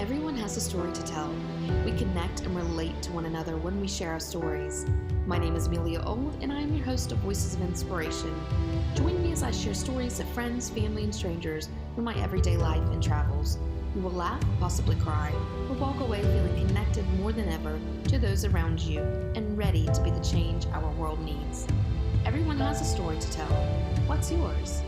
Everyone has a story to tell. We connect and relate to one another when we share our stories. My name is Amelia Old, and I am your host of Voices of Inspiration. Join me as I share stories of friends, family, and strangers from my everyday life and travels. We will laugh, possibly cry, or walk away feeling connected more than ever to those around you and ready to be the change our world needs. Everyone has a story to tell. What's yours?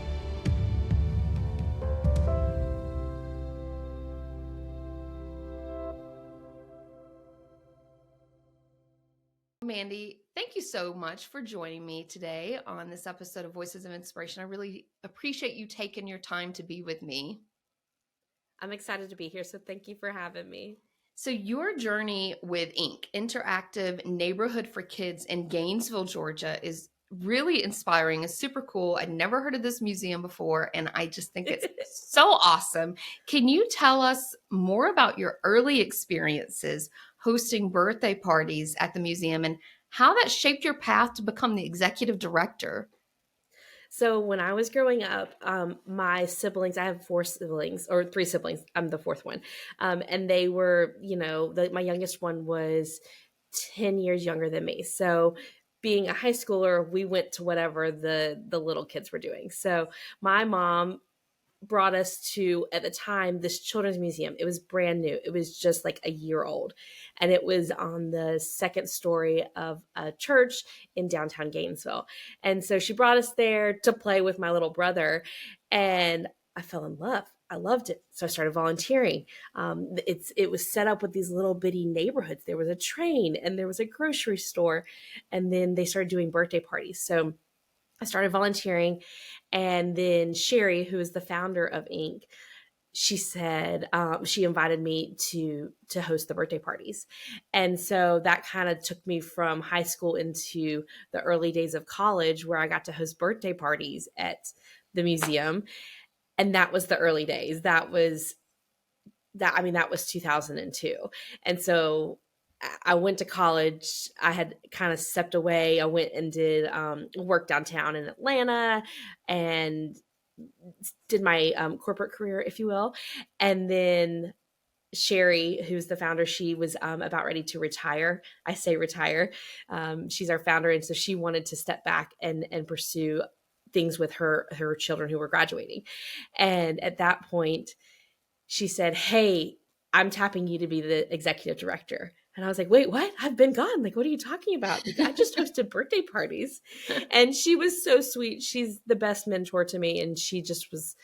Mandy, thank you so much for joining me today on this episode of Voices of Inspiration. I really appreciate you taking your time to be with me. I'm excited to be here, so thank you for having me. So your journey with Inc., Interactive Neighborhood for Kids in Gainesville, Georgia, is really inspiring. It's super cool. I'd never heard of this museum before, and I just think it's so awesome. Can you tell us more about your early experiences hosting birthday parties at the museum and how that shaped your path to become the executive director? So when I was growing up, my siblings, I have 4 siblings, or 3 siblings. I'm the 4th one. And they were, my youngest one was 10 years younger than me. So being a high schooler, we went to whatever the little kids were doing. So my mom brought us to, at the time, this children's museum. It was brand new. It was just like a year old. And it was on the second story of a church in downtown Gainesville. And so she brought us there to play with my little brother. And I fell in love. I loved it. So I started volunteering. It was set up with these little bitty neighborhoods. There was a train and there was a grocery store. And then they started doing birthday parties. So I started volunteering. And then Sherry, who is the founder of Inc., she said she invited me to host the birthday parties. And so that kind of took me from high school into the early days of college, where I got to host birthday parties at the museum. And that was the early days. That was 2002. And so I went to college. I had kind of stepped away. I went and did work downtown in Atlanta and did my corporate career, if you will. And then Sherry, who's the founder, she was about ready to retire. I say retire. She's our founder. And so she wanted to step back and pursue things with her children who were graduating. And at that point, she said, "Hey, I'm tapping you to be the executive director." And I was like, "Wait, what? I've been gone. Like, what are you talking about? Like, I just hosted birthday parties." And she was so sweet. She's the best mentor to me. And she just was,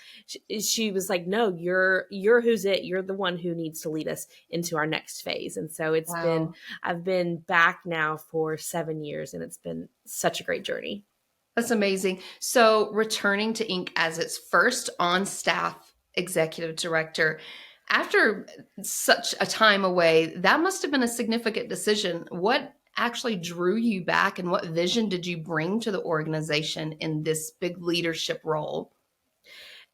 she was like, "No, you're who's it. You're the one who needs to lead us into our next phase." And so I've been back now for 7 years, and it's been such a great journey. That's amazing. So returning to Inc. as its first on-staff executive director, after such a time away, that must have been a significant decision. What actually drew you back, and what vision did you bring to the organization in this big leadership role?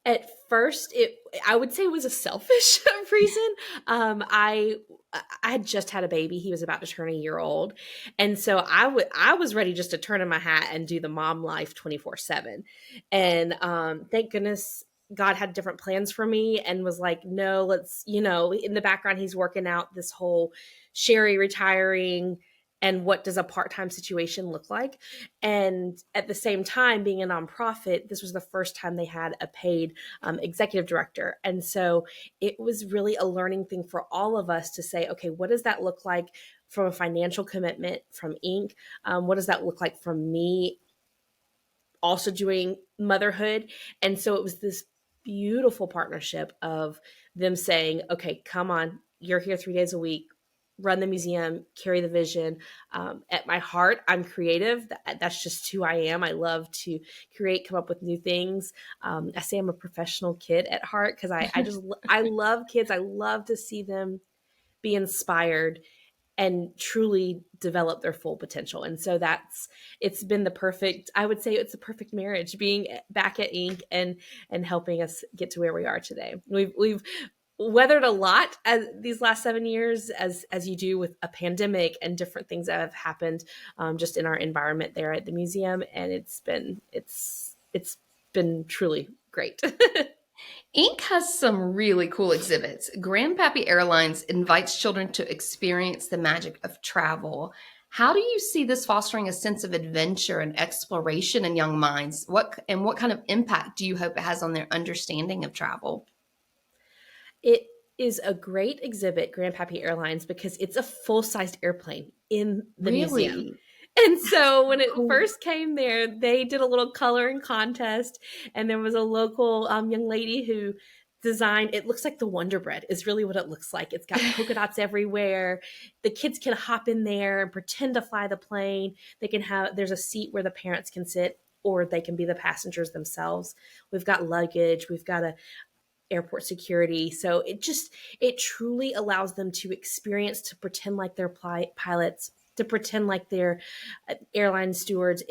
At first, I would say it was a selfish reason. I had just had a baby. He was about to turn a year old. And so I was ready just to turn in my hat and do the mom life 24/7. And thank goodness God had different plans for me and was like, "No, let's," in the background, he's working out this whole Sherry retiring and what does a part-time situation look like. And at the same time, being a nonprofit, this was the first time they had a paid executive director. And so it was really a learning thing for all of us to say, okay, what does that look like from a financial commitment from Inc.? What does that look like from me also doing motherhood? And so it was this beautiful partnership of them saying, okay, come on, you're here 3 days a week, run the museum, carry the vision. At my heart, I'm creative. That's just who I am. I love to create, come up with new things. I say I'm a professional kid at heart because I love kids. I love to see them be inspired and truly develop their full potential. And so it's been I would say it's a perfect marriage, being back at Inc. and helping us get to where we are today. We've weathered a lot as these last 7 years, as you do with a pandemic and different things that have happened just in our environment there at the museum. And it's been truly great. Inc. has some really cool exhibits. Grand Pappy Airlines invites children to experience the magic of travel. How do you see this fostering a sense of adventure and exploration in young minds? What kind of impact do you hope it has on their understanding of travel? It is a great exhibit, Grand Pappy Airlines, because it's a full-sized airplane in the museum. Really? And so when it Cool. first came there, they did a little coloring contest, and there was a local young lady who designed, it looks like the Wonder Bread is really what it looks like. It's got polka dots everywhere. The kids can hop in there and pretend to fly the plane. There's a seat where the parents can sit, or they can be the passengers themselves. We've got luggage. We've got a airport security. So it truly allows them to experience, to pretend like they're pilots, to pretend like they're airline stewards.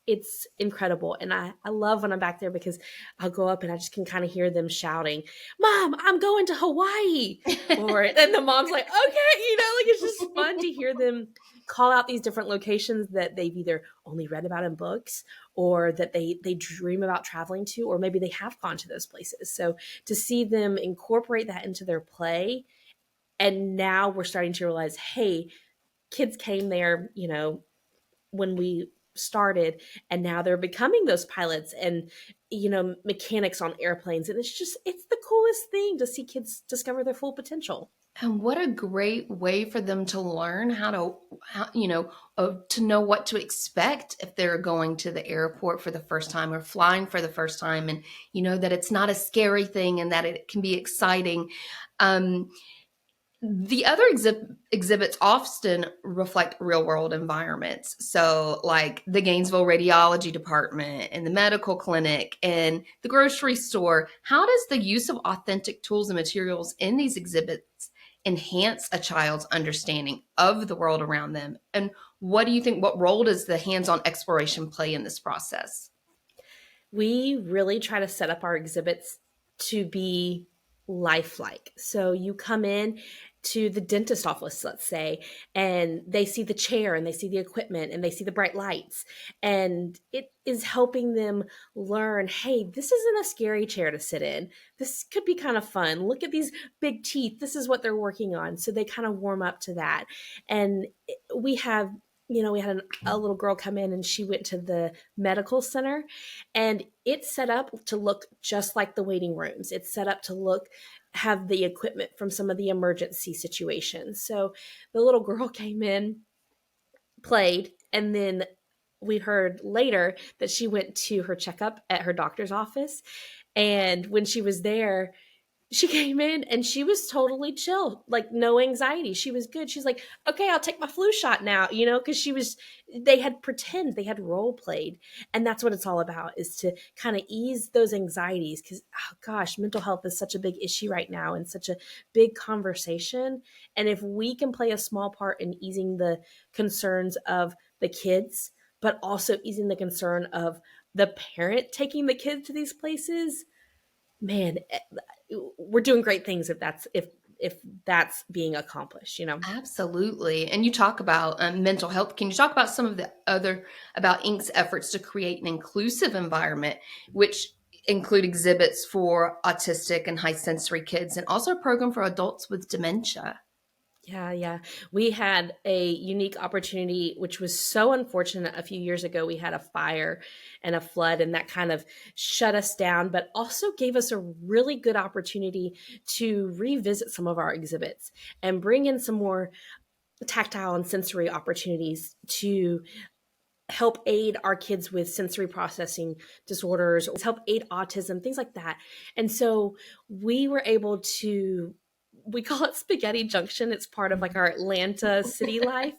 It's incredible. And I love when I'm back there because I'll go up and I just can kind of hear them shouting, "Mom, I'm going to Hawaii." And the mom's like, "Okay," like it's just fun to hear them call out these different locations that they've either only read about in books or that they dream about traveling to, or maybe they have gone to those places. So to see them incorporate that into their play, and now we're starting to realize, hey, kids came there, when we started, and now they're becoming those pilots and mechanics on airplanes, and it's the coolest thing to see kids discover their full potential. And what a great way for them to learn to know what to expect if they're going to the airport for the first time or flying for the first time, and that it's not a scary thing and that it can be exciting. The other exhibits often reflect real world environments. So, like the Gainesville radiology department and the medical clinic and the grocery store. How does the use of authentic tools and materials in these exhibits enhance a child's understanding of the world around them? And what do you think? What role does the hands on exploration play in this process? We really try to set up our exhibits to be lifelike. So you come in to the dentist office, let's say, and they see the chair and they see the equipment and they see the bright lights. And it is helping them learn, hey, this isn't a scary chair to sit in. This could be kind of fun. Look at these big teeth. This is what they're working on. So they kind of warm up to that. And we have we had a little girl come in and she went to the medical center, and it's set up to look just like the waiting rooms. It's set up to have the equipment from some of the emergency situations. So the little girl came in, played, and then we heard later that she went to her checkup at her doctor's office. And when she was there, she came in and she was totally chill, like no anxiety. She was good. She's like, okay, I'll take my flu shot now, because they had role played. And that's what it's all about, is to kind of ease those anxieties. Because, oh gosh, mental health is such a big issue right now and such a big conversation. And if we can play a small part in easing the concerns of the kids, but also easing the concern of the parent taking the kid to these places, man, we're doing great things if that's being accomplished. Absolutely. And you talk about mental health. Can you talk about some of the about Inc.'s efforts to create an inclusive environment, which include exhibits for autistic and high sensory kids, and also a program for adults with dementia? Yeah. We had a unique opportunity, which was so unfortunate. A few years ago, we had a fire and a flood, and that kind of shut us down, but also gave us a really good opportunity to revisit some of our exhibits and bring in some more tactile and sensory opportunities to help aid our kids with sensory processing disorders, or help aid autism, things like that. And so we were able to, we call it Spaghetti Junction. It's part of like our Atlanta city life.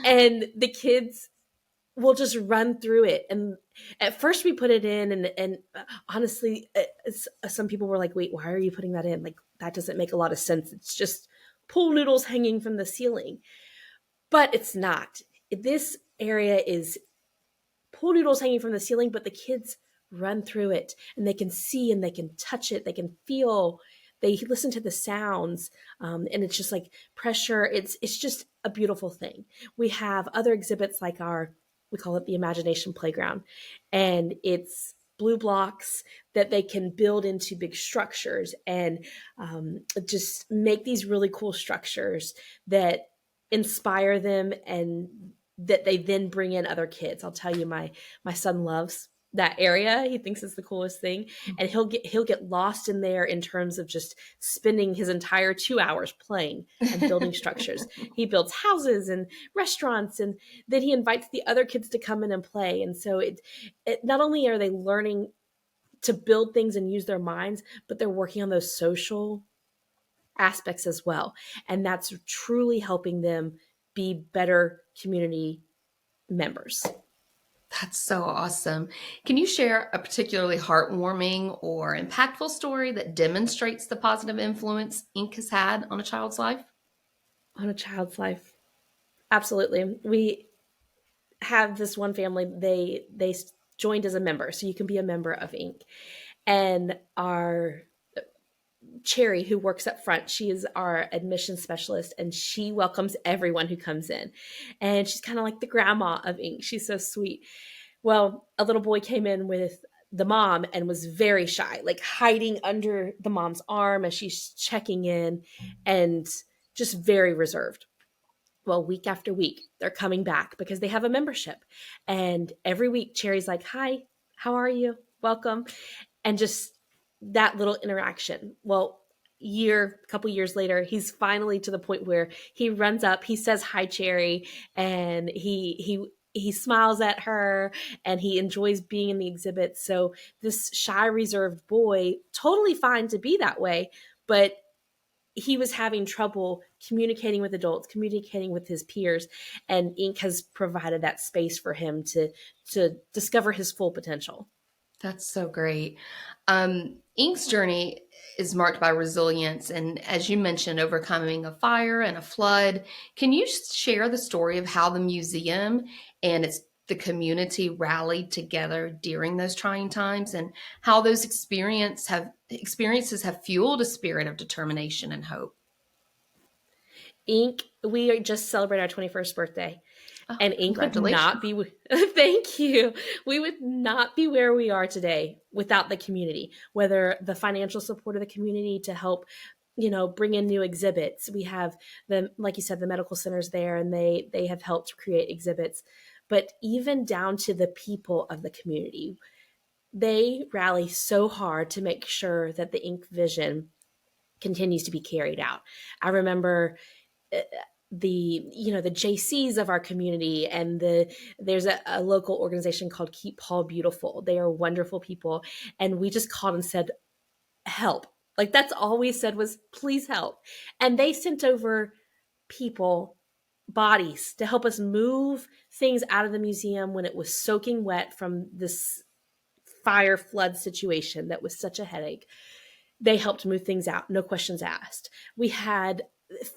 And the kids will just run through it. And at first we put it in, and honestly, some people were like, wait, why are you putting that in? Like, that doesn't make a lot of sense. It's just pool noodles hanging from the ceiling. But it's not. This area is pool noodles hanging from the ceiling, but the kids run through it and they can see and they can touch it. They can feel, they listen to the sounds, and it's just like pressure. It's just a beautiful thing. We have other exhibits like we call it the Imagination Playground, and it's blue blocks that they can build into big structures and just make these really cool structures that inspire them and that they then bring in other kids. I'll tell you, my son loves that area. He thinks it's the coolest thing, and he'll get lost in there in terms of just spending his entire 2 hours playing and building structures. He builds houses and restaurants, and then he invites the other kids to come in and play. And so it not only are they learning to build things and use their minds, but they're working on those social aspects as well. And that's truly helping them be better community members. That's so awesome. Can you share a particularly heartwarming or impactful story that demonstrates the positive influence ink has had on a child's life? On a child's life? Absolutely. We have this one family, they joined as a member, so you can be a member of Ink. And our Cherry, who works up front, she is our admission specialist, and she welcomes everyone who comes in. And she's kind of like the grandma of Ink. She's so sweet. Well, a little boy came in with the mom and was very shy, like hiding under the mom's arm as she's checking in, and just very reserved. Well, week after week, they're coming back because they have a membership. And every week, Cherry's like, "Hi, how are you? Welcome." And just that little interaction. Well, a couple years later, he's finally to the point where he runs up, he says, "Hi, Cherry," and he smiles at her, and he enjoys being in the exhibit. So this shy, reserved boy, totally fine to be that way, but he was having trouble communicating with adults, communicating with his peers, and Ink has provided that space for him to discover his full potential. That's so great. Ink's journey is marked by resilience and, as you mentioned, overcoming a fire and a flood. Can you share the story of how the museum and the community rallied together during those trying times, and how those experiences have fueled a spirit of determination and hope? Ink, we just celebrated our 21st birthday. Oh, And Ink would not congratulations. be, thank you. We would not be where we are today without the community, whether the financial support of the community to help, bring in new exhibits. We have like you said, the medical centers there, and they have helped create exhibits, but even down to the people of the community, they rally so hard to make sure that the Ink vision continues to be carried out. I remember the JCs of our community, and there's a local organization called Keep Paul Beautiful. They are wonderful people, and we just called and said, "Help." Like, that's all we said was, "Please help." And they sent over people, bodies, to help us move things out of the museum when it was soaking wet from this fire flood situation that was such a headache. They helped move things out, no questions asked. We had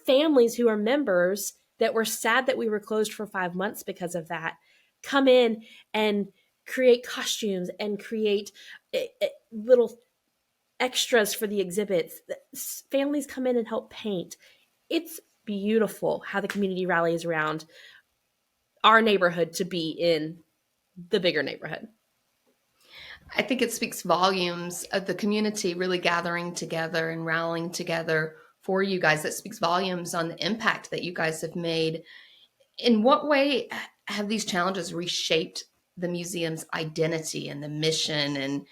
families who are members that were sad that we were closed for 5 months because of that come in and create costumes and create little extras for the exhibits. Families come in and help paint. It's beautiful how the community rallies around our neighborhood to be in the bigger neighborhood. I think it speaks volumes of the community really gathering together and rallying together for you guys. That speaks volumes on the impact that you guys have made. In what way have these challenges reshaped the museum's identity and the mission? And,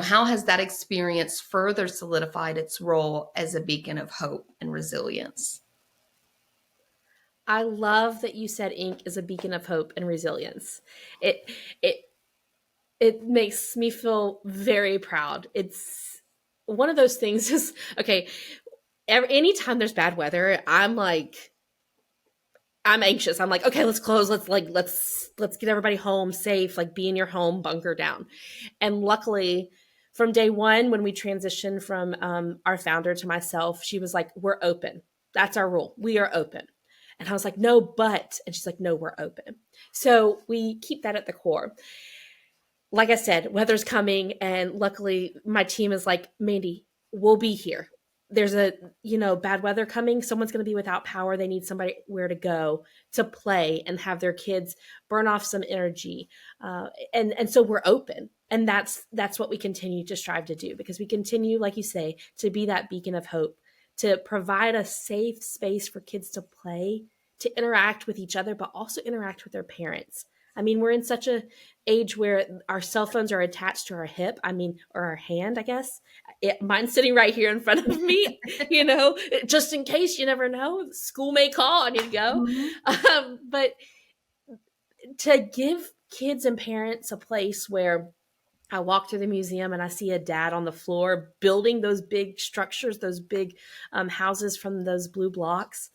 how has that experience further solidified its role as a beacon of hope and resilience? I love that you said Ink is a beacon of hope and resilience. It it makes me feel very proud. It's one of those things is, okay, anytime there's bad weather, I'm anxious. I'm like, okay, let's close. Let's get everybody home safe, like be in your home, bunker down. And luckily, from day one, when we transitioned from our founder to myself, she was like, "We're open. That's our rule. We are open." And I was like, "No, but," and she's like, "No, we're open." So we keep that at the core. Like I said, weather's coming, and luckily my team is like, "Mandy, we'll be here. there's a, bad weather coming, someone's going to be without power, they need somebody where to go to play and have their kids burn off some energy. And so we're open. And that's what we continue to strive to do, because we continue, like you say, to be that beacon of hope, to provide a safe space for kids to play, to interact with each other, but also interact with their parents. I mean, we're in such a age where our cell phones are attached to our hip, or our hand, I guess. Mine's sitting right here in front of me, just in case, you never know, school may call, I need to go. Mm-hmm. But to give kids and parents a place where I walk through the museum and I see a dad on the floor building those big structures, those big houses from those blue blocks.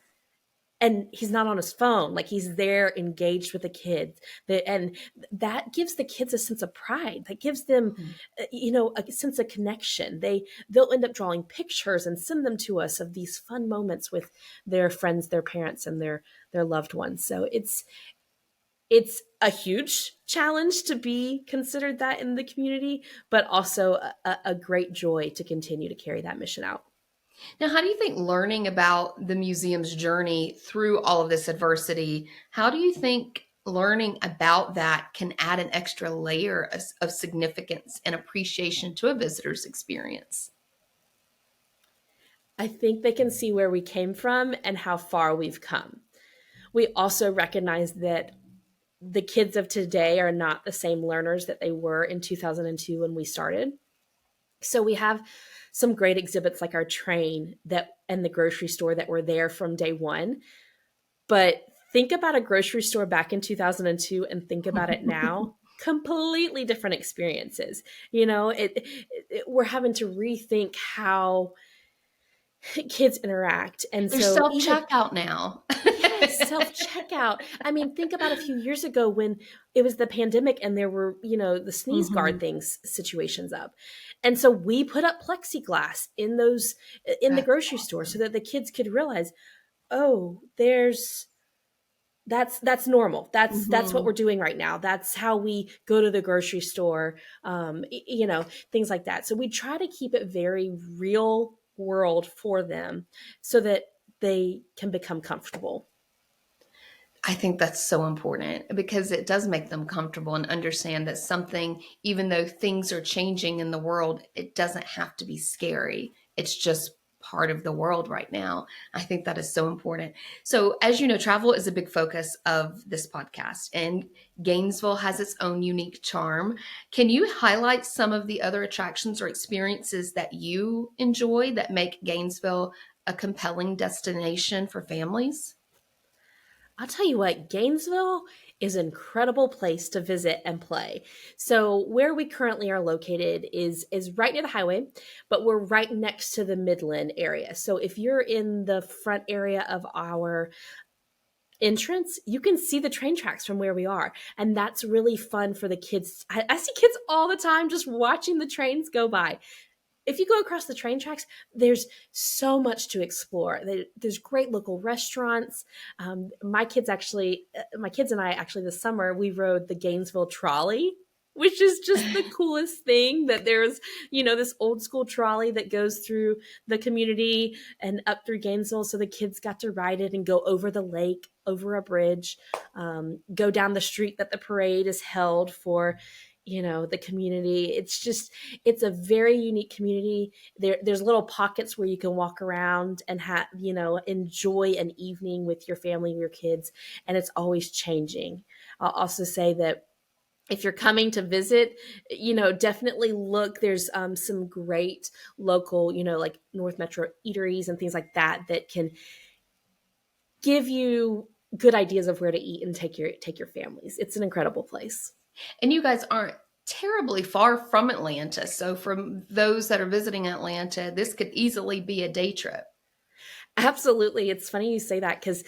And he's not on his phone, like he's there engaged with the kids. And that gives the kids a sense of pride. That gives them, a sense of connection. They'll end up drawing pictures and send them to us of these fun moments with their friends, their parents, and their loved ones. So it's a huge challenge to be considered that in the community, but also a great joy to continue to carry that mission out. Now, how do you think learning about the museum's journey through all of this adversity, how do you think learning about that can add an extra layer of significance and appreciation to a visitor's experience? I think they can see where we came from and how far we've come. We also recognize that the kids of today are not the same learners that they were in 2002 when we started. So we have some great exhibits like our train and the grocery store that were there from day one. But think about a grocery store back in 2002 and think about it now. Completely different experiences. We're having to rethink how kids interact. And There's so self-checkout now. Yes, self-checkout. Think about a few years ago when it was the pandemic and there were, the sneeze guard things, situations up. And so we put up plexiglass in the grocery store so that the kids could realize, oh, that's normal. That's what we're doing right now. That's how we go to the grocery store, things like that. So we try to keep it very real world for them so that they can become comfortable. I think that's so important because it does make them comfortable and understand that something, even though things are changing in the world, it doesn't have to be scary. It's just part of the world right now. I think that is so important. So, as you know, travel is a big focus of this podcast, and Gainesville has its own unique charm. Can you highlight some of the other attractions or experiences that you enjoy that make Gainesville a compelling destination for families? I'll tell you what, Gainesville is an incredible place to visit and play. So where we currently are located is right near the highway, but we're right next to the Midland area. So if you're in the front area of our entrance, you can see the train tracks from where we are. And that's really fun for the kids. I see kids all the time just watching the trains go by. If you go across the train tracks, there's so much to explore. There's great local restaurants. My kids and I actually this summer, we rode the Gainesville trolley, which is just the coolest thing, that there's, this old school trolley that goes through the community and up through Gainesville. So the kids got to ride it and go over the lake, over a bridge, go down the street that the parade is held for, the community. It's a very unique community. There's little pockets where you can walk around and enjoy an evening with your family, your kids, and it's always changing. I'll also say that if you're coming to visit, definitely look. There's some great local, like North Metro eateries and things like that can give you good ideas of where to eat and take your families. It's an incredible place. And you guys aren't terribly far from Atlanta. So from those that are visiting Atlanta, this could easily be a day trip. Absolutely. It's funny you say that because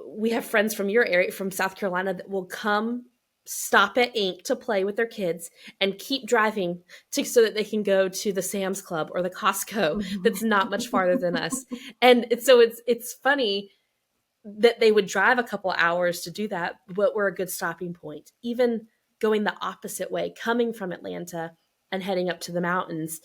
we have friends from your area, from South Carolina, that will come stop at Inc. to play with their kids and keep driving so that they can go to the Sam's Club or the Costco that's not much farther than us. And so it's funny that they would drive a couple hours to do that, but we're a good stopping point. Even going the opposite way, coming from Atlanta and heading up to the mountains,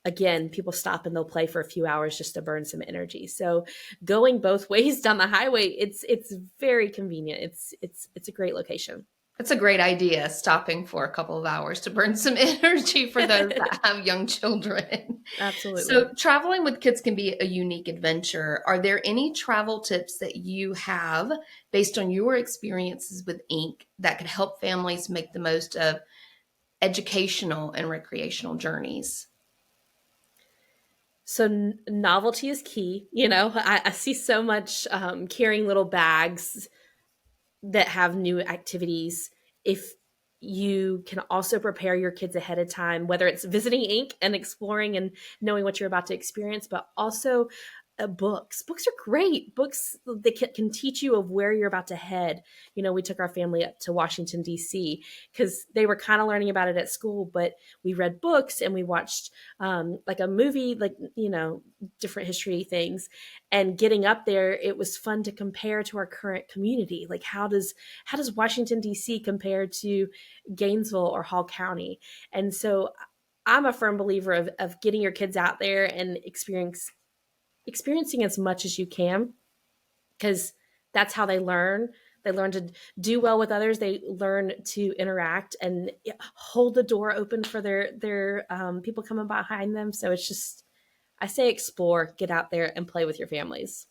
again, people stop and they'll play for a few hours just to burn some energy. So going both ways down the highway, it's very convenient. It's a great location. That's a great idea, stopping for a couple of hours to burn some energy for those that have young children. Absolutely. So, traveling with kids can be a unique adventure. Are there any travel tips that you have based on your experiences with ink that could help families make the most of educational and recreational journeys? So novelty is key. You know, I see so much carrying little bags that have new activities. If you can also prepare your kids ahead of time, whether it's visiting ink and exploring and knowing what you're about to experience, but also books are great. Books, they can teach you of where you're about to head. You know, we took our family up to Washington DC because they were kind of learning about it at school, but we read books and we watched like a movie, like, you know, different history things. And getting up there, it was fun to compare to our current community. Like, how does Washington DC compare to Gainesville or Hall County? And so I'm a firm believer of getting your kids out there and experiencing as much as you can, because that's how they learn. They learn to do well with others. They learn to interact and hold the door open for their people coming behind them. So it's just, I say explore, get out there and play with your families.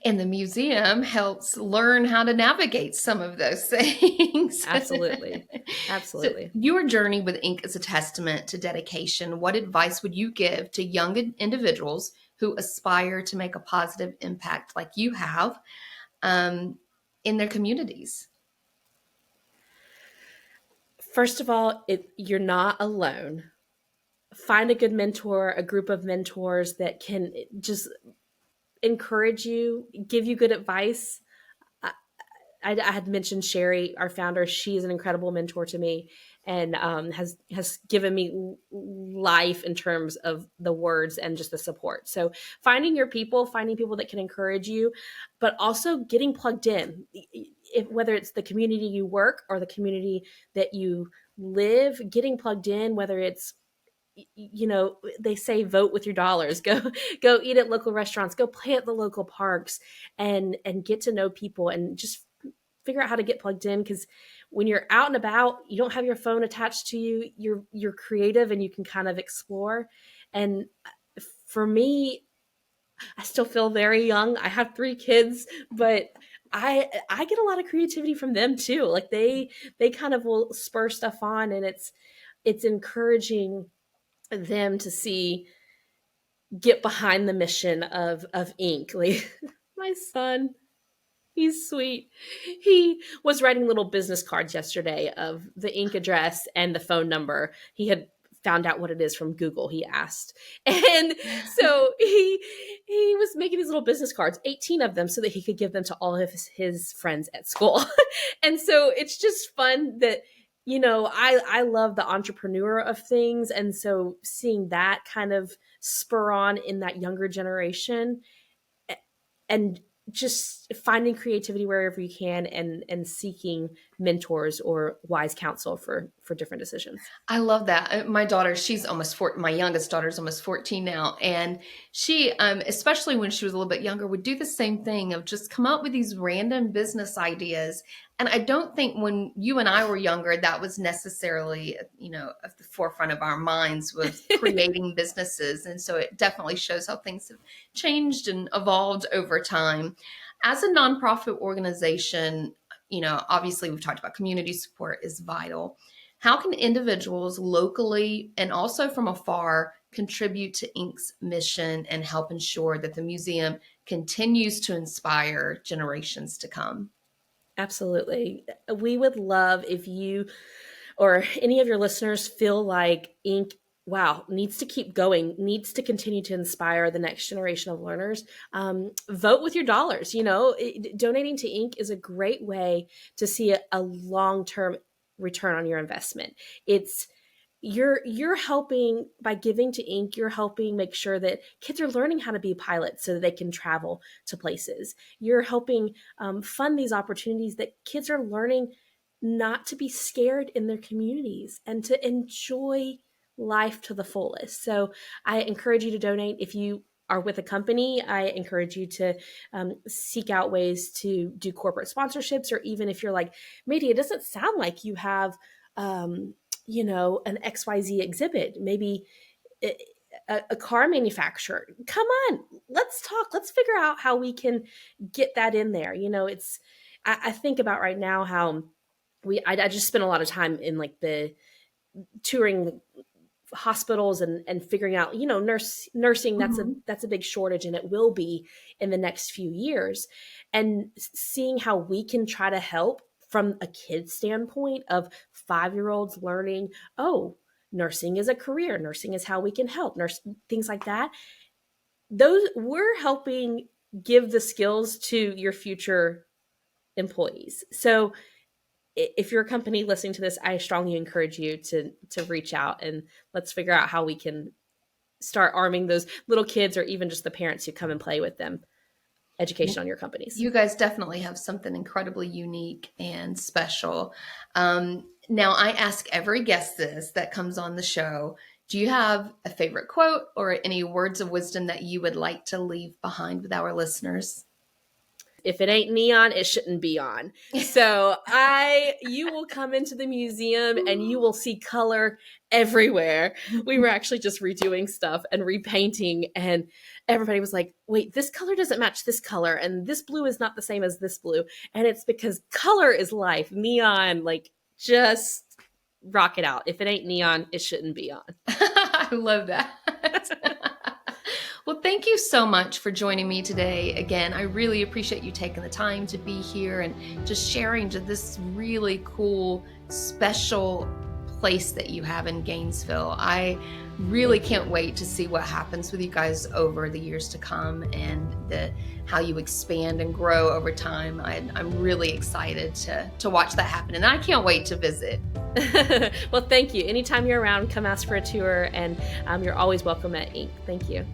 And the museum helps learn how to navigate some of those things. Absolutely. So Absolutely. your journey with ink is a testament to dedication. What advice would you give to young individuals who aspire to make a positive impact like you have in their communities? First of all, you're not alone. Find a good mentor, a group of mentors that can just encourage you, give you good advice. I had mentioned Sherry, our founder. She's an incredible mentor to me, and has given me life in terms of the words and just the support. So finding people that can encourage you, but also getting plugged in. Whether it's the community you work or the community that you live, getting plugged in. Whether it's, you know, they say vote with your dollars, go eat at local restaurants, go play at the local parks, and get to know people and just figure out how to get plugged in. Because when you're out and about, you don't have your phone attached to you, you're creative and you can kind of explore. And for me, I still feel very young. I have 3 kids, but I get a lot of creativity from them too. Like they kind of will spur stuff on, and it's encouraging them to get behind the mission of ink. Like my son, he's sweet. He was writing little business cards yesterday of the ink address and the phone number. He had found out what it is from Google, he asked. And so he was making these little business cards, 18 of them, so that he could give them to all of his friends at school. And so it's just fun that, you know, I love the entrepreneur of things. And so seeing that kind of spur on in that younger generation, and just finding creativity wherever you can, and seeking mentors or wise counsel for different decisions. I love that. My daughter, she's almost 4. My youngest daughter's almost 14 now. And she, especially when she was a little bit younger, would do the same thing of just come up with these random business ideas. And I don't think when you and I were younger, that was necessarily, you know, at the forefront of our minds, was creating businesses. And so it definitely shows how things have changed and evolved over time. As a nonprofit organization, you know, obviously we've talked about community support is vital. How can individuals locally and also from afar contribute to Inc.'s mission and help ensure that the museum continues to inspire generations to come? Absolutely. We would love if you or any of your listeners feel like Inc., wow, needs to keep going, needs to continue to inspire the next generation of learners. Vote with your dollars. You know, donating to Inc. is a great way to see a long-term return on your investment. You're helping by giving to Inc. You're helping make sure that kids are learning how to be pilots so that they can travel to places. You're helping fund these opportunities that kids are learning not to be scared in their communities and to enjoy life to the fullest. So I encourage you to donate. If you are with a company, I encourage you to seek out ways to do corporate sponsorships, or even if you're like, Mandy, it doesn't sound like you have, an XYZ exhibit, maybe a car manufacturer. Come on, let's talk. Let's figure out how we can get that in there. I think about right now how I just spent a lot of time in like the touring hospitals and figuring out, nursing, that's a big shortage, and it will be in the next few years, and seeing how we can try to help from a kid's standpoint of 5-year-olds learning, oh, nursing is a career, nursing is how we can help, things like that. Those, we're helping give the skills to your future employees. So if you're a company listening to this, I strongly encourage you to reach out, and let's figure out how we can start arming those little kids, or even just the parents who come and play with them, education on your companies. You guys definitely have something incredibly unique and special. Now, I ask every guest this that comes on the show, do you have a favorite quote or any words of wisdom that you would like to leave behind with our listeners? If it ain't neon, it shouldn't be on. So you will come into the museum and you will see color everywhere. We were actually just redoing stuff and repainting, and everybody was like, wait, this color doesn't match this color, and this blue is not the same as this blue. And it's because color is life. Neon, like, just rock it out. If it ain't neon, it shouldn't be on. I love that. Well, thank you so much for joining me today. Again, I really appreciate you taking the time to be here and just sharing this really cool, special place that you have in Gainesville. I really can't wait to see what happens with you guys over the years to come, and how you expand and grow over time. I'm really excited to watch that happen, and I can't wait to visit. Well, thank you. Anytime you're around, come ask for a tour, and you're always welcome at Inc. Thank you.